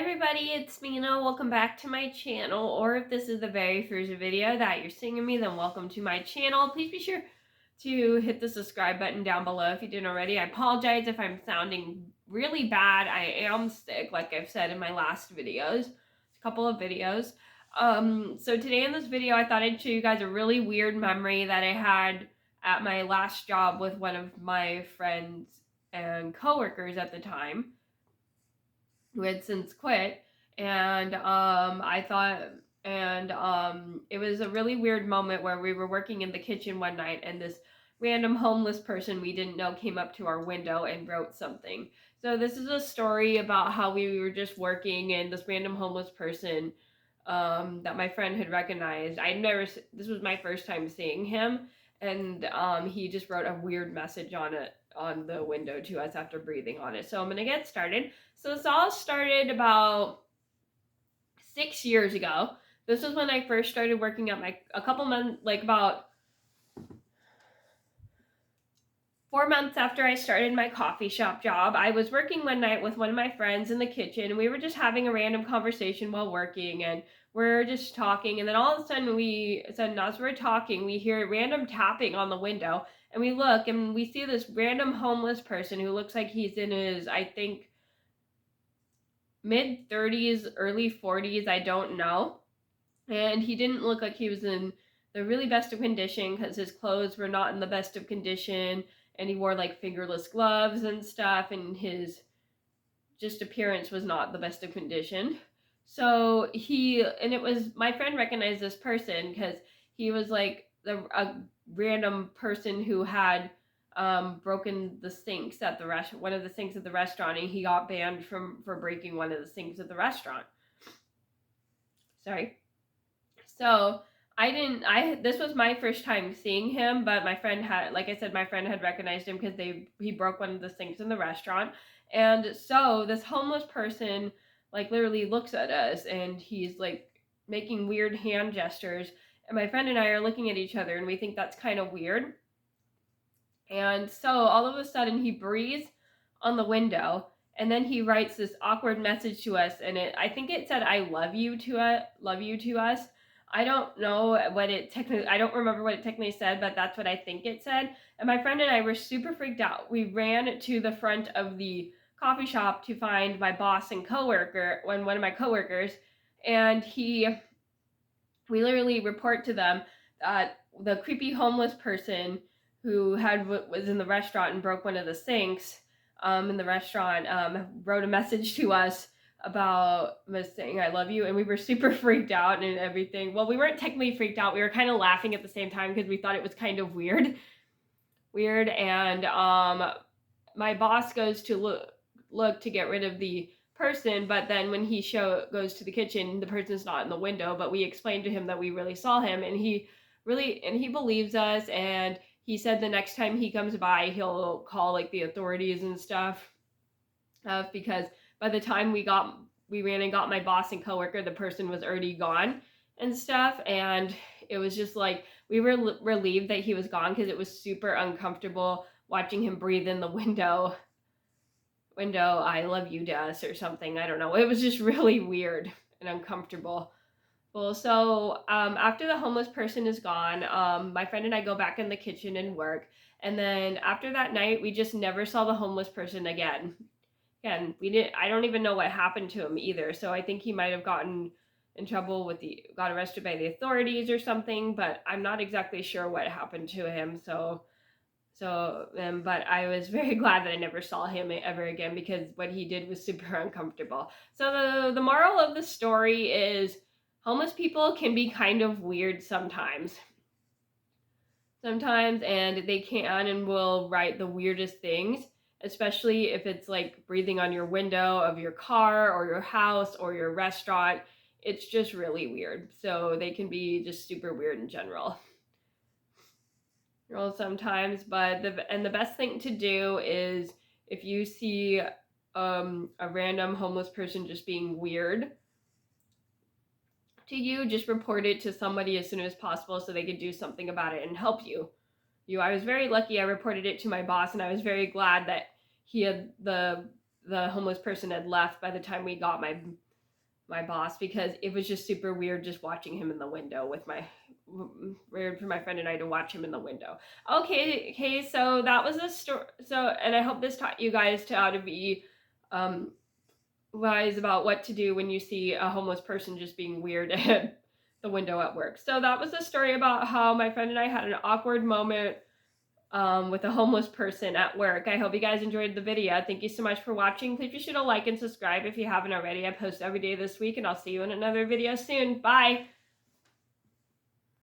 everybody, it's Mena. Welcome back to my channel, or if this is the very first video that you're seeing of me, then welcome to my channel. Please be sure to hit the subscribe button down below if you didn't already. I apologize if I'm sounding really bad. I am sick, like I've said in my last videos, a couple of videos. So today in this video, I thought I'd show you guys a really weird memory that I had at my last job with one of my friends and coworkers at the time, who had since quit. And I thought, it was a really weird moment where we were working in the kitchen one night, and this random homeless person we didn't know came up to our window and wrote something. So this is a story about how we were just working, and this random homeless person that my friend had recognized. This was my first time seeing him, and he just wrote a weird message on the window to us after breathing on it. So I'm gonna get started. So this all started about 6 years ago. This was when I first started working at a couple months, like about 4 months after I started my coffee shop job. I was working one night with one of my friends in the kitchen, and we were just having a random conversation while working, and we're just talking, and then all of a sudden, as we're talking, we hear random tapping on the window, and we look, and we see this random homeless person who looks like he's in his, I think, mid 30s, early 40s, I don't know. And he didn't look like he was in the really best of condition because his clothes were not in the best of condition, and he wore like fingerless gloves and stuff, and his just appearance was not the best of condition. So it was, my friend recognized this person because he was like a random person who had broken the sinks at one of the sinks at the restaurant, and he got banned for breaking one of the sinks at the restaurant. Sorry. So this was my first time seeing him, but my friend had, like I said, my friend had recognized him because he broke one of the sinks in the restaurant. And so this homeless person, like, literally looks at us, and he's like making weird hand gestures. And my friend and I are looking at each other, and we think that's kind of weird. And so all of a sudden he breathes on the window, and then he writes this awkward message to us, and I think it said "I love you" to us. I don't know I don't remember what it technically said, but that's what I think it said. And my friend and I were super freaked out. We ran to the front of the coffee shop to find my boss and one of my coworkers, and we literally report to them that the creepy homeless person who was in the restaurant and broke one of the sinks in the restaurant wrote a message to us about saying "I love you," and we were super freaked out and everything. Well, we weren't technically freaked out. We were kind of laughing at the same time because we thought it was kind of weird. And my boss goes to look to get rid of the person, but then when he goes to the kitchen, the person's not in the window. But we explained to him that we really saw him, and he believes us. And he said the next time he comes by, he'll call like the authorities and stuff, because by the time we ran and got my boss and coworker, the person was already gone and stuff. And it was just like, we were relieved that he was gone, because it was super uncomfortable watching him breathe in the window "I love you" to us or something. I don't know. It was just really weird and uncomfortable. Well, so after the homeless person is gone, my friend and I go back in the kitchen and work. And then after that night, we just never saw the homeless person again. And I don't even know what happened to him either. So I think he might have gotten in trouble got arrested by the authorities or something, but I'm not exactly sure what happened to him. But I was very glad that I never saw him ever again, because what he did was super uncomfortable. So the moral of the story is, homeless people can be kind of weird sometimes, and they can and will write the weirdest things, especially if it's like breathing on your window of your car or your house or your restaurant. It's just really weird. So they can be just super weird in general. Sometimes, but the best thing to do is, if you see a random homeless person just being weird to you, just report it to somebody as soon as possible so they could do something about it and help you. I was very lucky. I reported it to my boss, and I was very glad that the homeless person had left by the time we got my boss because it was just super weird just watching him in the window with my weird for my friend and I to watch him in the window. Okay, so that was a story. So, and I hope this taught you guys to how to be wise about what to do when you see a homeless person just being weird at the window at work. So that was a story about how my friend and I had an awkward moment with a homeless person at work. I hope you guys enjoyed the video. Thank you so much for watching. Please be sure to like and subscribe if you haven't already. I post every day this week, and I'll see you in another video soon. Bye!